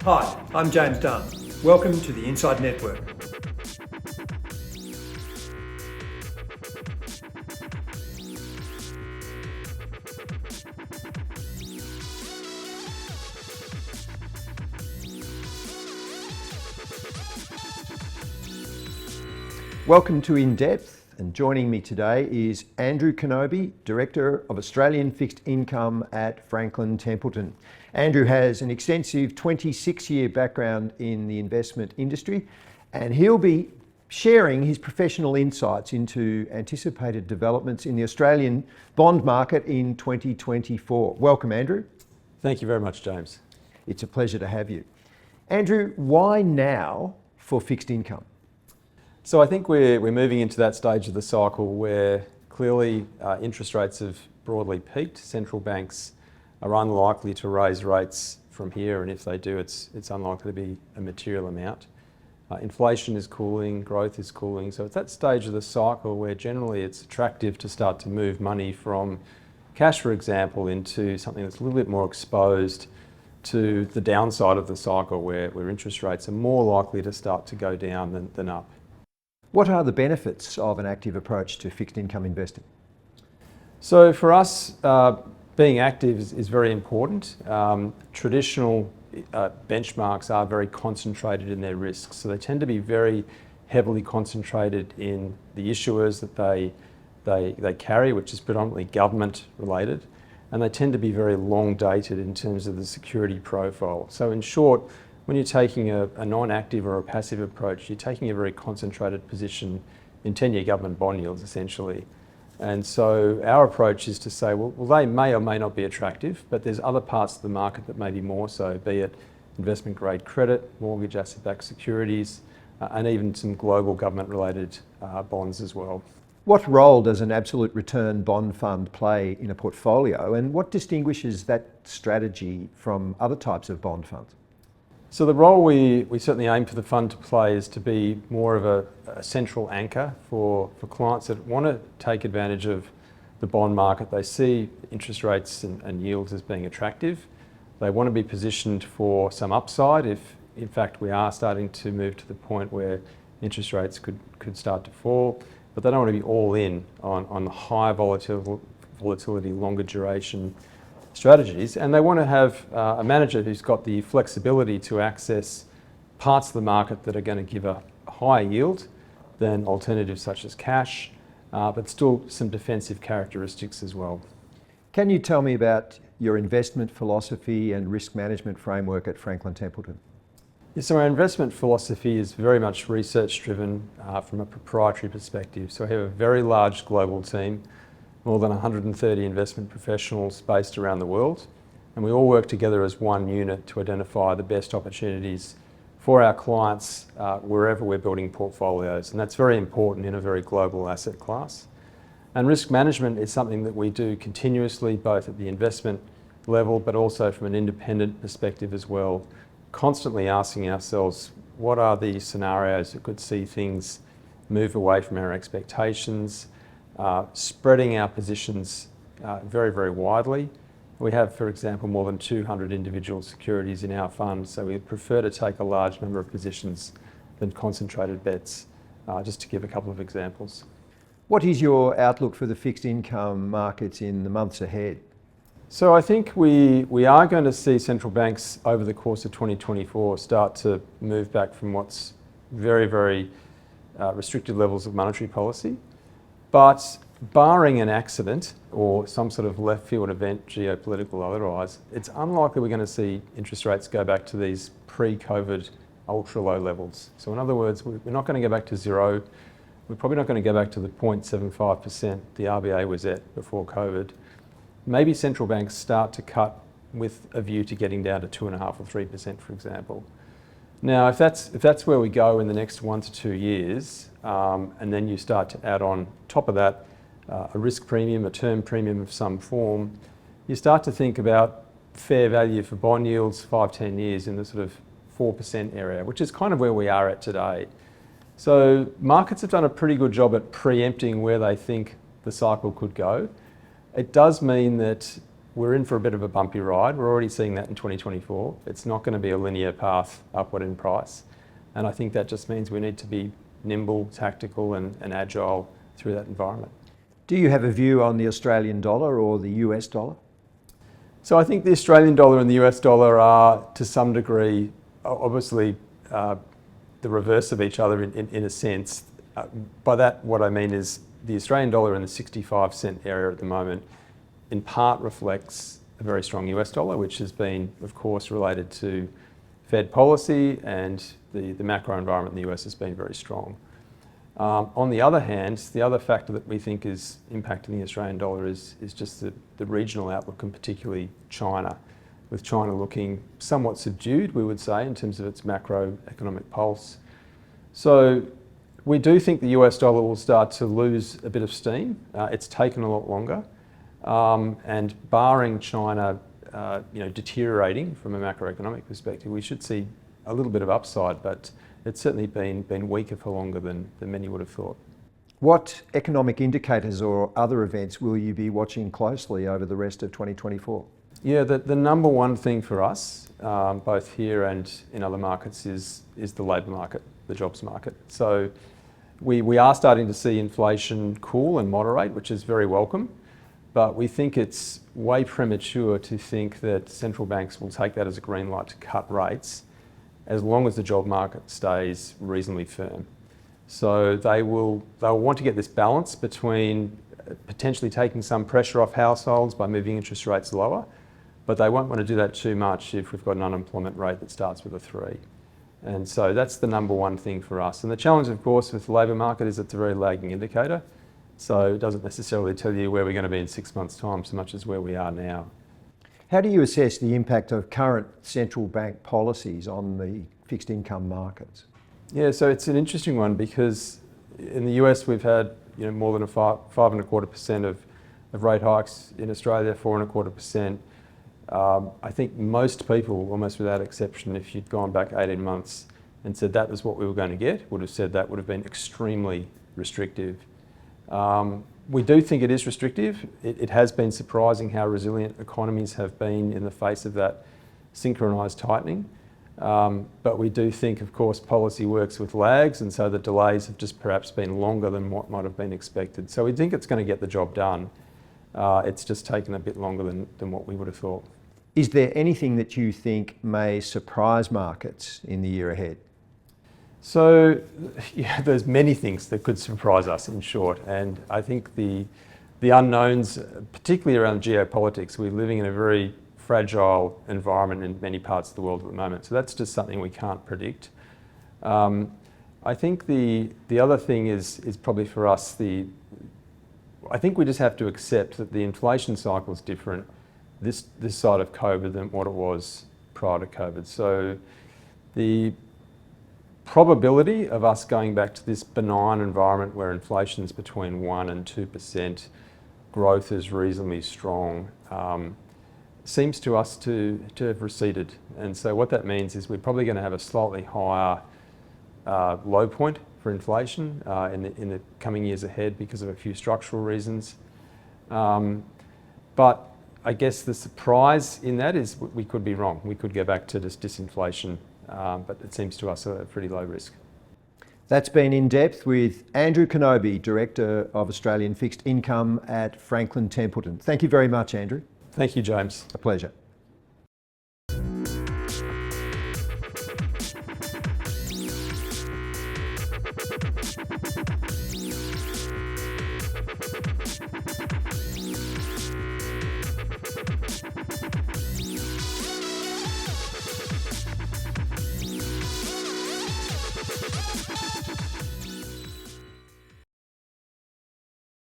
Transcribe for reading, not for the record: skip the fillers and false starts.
Hi, I'm James Dunn. Welcome to the Inside Network. Welcome to INDepth, and joining me today is Andrew Canobi, Director of Australian Fixed Income at Franklin Templeton. Andrew has an extensive 26-year background in the investment industry, and he'll be sharing his professional insights into anticipated developments in the Australian bond market in 2024. Welcome, Andrew. Thank you very much, James. It's a pleasure to have you. Andrew, why now for fixed income? So I think we're moving into that stage of the cycle where clearly interest rates have broadly peaked. Central banks are unlikely to raise rates from here, and if they do, it's unlikely to be a material amount. Inflation is cooling, growth is cooling, so it's that stage of the cycle where generally it's attractive to start to move money from cash, for example, into something that's a little bit more exposed to the downside of the cycle where interest rates are more likely to start to go down than up. What are the benefits of an active approach to fixed income investing? So for us, being active is very important. Traditional benchmarks are very concentrated in their risks, so they tend to be very heavily concentrated in the issuers that they carry, which is predominantly government related, and they tend to be very long dated in terms of the security profile. So in short, when you're taking a non-active or a passive approach, you're taking a very concentrated position in 10-year government bond yields, essentially. And so our approach is to say, well, they may or may not be attractive, but there's other parts of the market that may be more so, be it investment-grade credit, mortgage asset-backed securities, and even some global government-related bonds as well. What role does an absolute return bond fund play in a portfolio, and what distinguishes that strategy from other types of bond funds? So the role we certainly aim for the fund to play is to be more of a central anchor for clients that want to take advantage of the bond market. They see interest rates and yields as being attractive. They want to be positioned for some upside if, in fact, we are starting to move to the point where interest rates could start to fall. But they don't want to be all in on the high volatility, longer duration strategies, and they want to have a manager who's got the flexibility to access parts of the market that are going to give a higher yield than alternatives such as cash, but still some defensive characteristics as well. Can you tell me about your investment philosophy and risk management framework at Franklin Templeton? Yeah, so our investment philosophy is very much research driven from a proprietary perspective. So we have a very large global team, more than 130 investment professionals based around the world, and we all work together as one unit to identify the best opportunities for our clients wherever we're building portfolios, and that's very important in a very global asset class. And risk management is something that we do continuously, both at the investment level but also from an independent perspective as well, constantly asking ourselves what are the scenarios that could see things move away from our expectations, spreading our positions very, very widely. We have, for example, more than 200 individual securities in our fund, so we prefer to take a large number of positions than concentrated bets, just to give a couple of examples. What is your outlook for the fixed income markets in the months ahead? So I think we are going to see central banks over the course of 2024 start to move back from what's very, very restricted levels of monetary policy. But barring an accident or some sort of left field event, geopolitical or otherwise, it's unlikely we're going to see interest rates go back to these pre-COVID ultra low levels. So in other words, we're not going to go back to zero. We're probably not going to go back to the 0.75% the RBA was at before COVID. Maybe central banks start to cut with a view to getting down to 2.5 or 3%, for example. Now, if that's where we go in the next 1 to 2 years, and then you start to add on top of that a risk premium, a term premium of some form, you start to think about fair value for bond yields 5-10 years in the sort of 4% area, which is kind of where we are at today. So markets have done a pretty good job at preempting where they think the cycle could go. It does mean that we're in for a bit of a bumpy ride. We're already seeing that in 2024. It's not going to be a linear path upward in price. And I think that just means we need to be nimble, tactical and agile through that environment. Do you have a view on the Australian dollar or the US dollar? So I think the Australian dollar and the US dollar are, to some degree, obviously the reverse of each other in a sense. By that, what I mean is the Australian dollar in the 65 cent area at the moment in part reflects a very strong US dollar, which has been, of course, related to Fed policy, and the macro environment in the US has been very strong. On the other hand, the other factor that we think is impacting the Australian dollar is just the regional outlook, and particularly China, with China looking somewhat subdued, we would say, in terms of its macroeconomic pulse. So we do think the US dollar will start to lose a bit of steam. It's taken a lot longer. And barring China deteriorating from a macroeconomic perspective, we should see a little bit of upside, but it's certainly been weaker for longer than many would have thought. What economic indicators or other events will you be watching closely over the rest of 2024? Yeah, the number one thing for us, both here and in other markets, is the labour market, the jobs market. So we are starting to see inflation cool and moderate, which is very welcome. But we think it's way premature to think that central banks will take that as a green light to cut rates as long as the job market stays reasonably firm. So they'll want to get this balance between potentially taking some pressure off households by moving interest rates lower, but they won't want to do that too much if we've got an unemployment rate that starts with a 3. And so that's the number one thing for us. And the challenge, of course, with the labour market is it's a very lagging indicator. So it doesn't necessarily tell you where we're going to be in 6 months' time so much as where we are now. How do you assess the impact of current central bank policies on the fixed income markets? Yeah, so it's an interesting one because in the US we've had more than 5.25% of rate hikes. In Australia, 4.25%. I think most people, almost without exception, if you'd gone back 18 months and said that was what we were going to get, would have said that would have been extremely restrictive. We do think it is restrictive. It has been surprising how resilient economies have been in the face of that synchronised tightening. But we do think, of course, policy works with lags, and so the delays have just perhaps been longer than what might have been expected. So we think it's going to get the job done. It's just taken a bit longer than what we would have thought. Is there anything that you think may surprise markets in the year ahead? So, yeah, there's many things that could surprise us, in short, and I think the unknowns, particularly around geopolitics, we're living in a very fragile environment in many parts of the world at the moment, so that's just something we can't predict. I think the other thing is probably for us, I think we just have to accept that the inflation cycle is different this side of COVID than what it was prior to COVID. So the probability of us going back to this benign environment where inflation is between 1% and 2%, growth is reasonably strong, seems to us to have receded. And so what that means is we're probably going to have a slightly higher low point for inflation in the coming years ahead because of a few structural reasons. But I guess the surprise in that is we could be wrong. We could go back to this disinflation, but it seems to us a pretty low risk. That's been In Depth with Andrew Canobi, Director of Australian Fixed Income at Franklin Templeton. Thank you very much, Andrew. Thank you, James. A pleasure.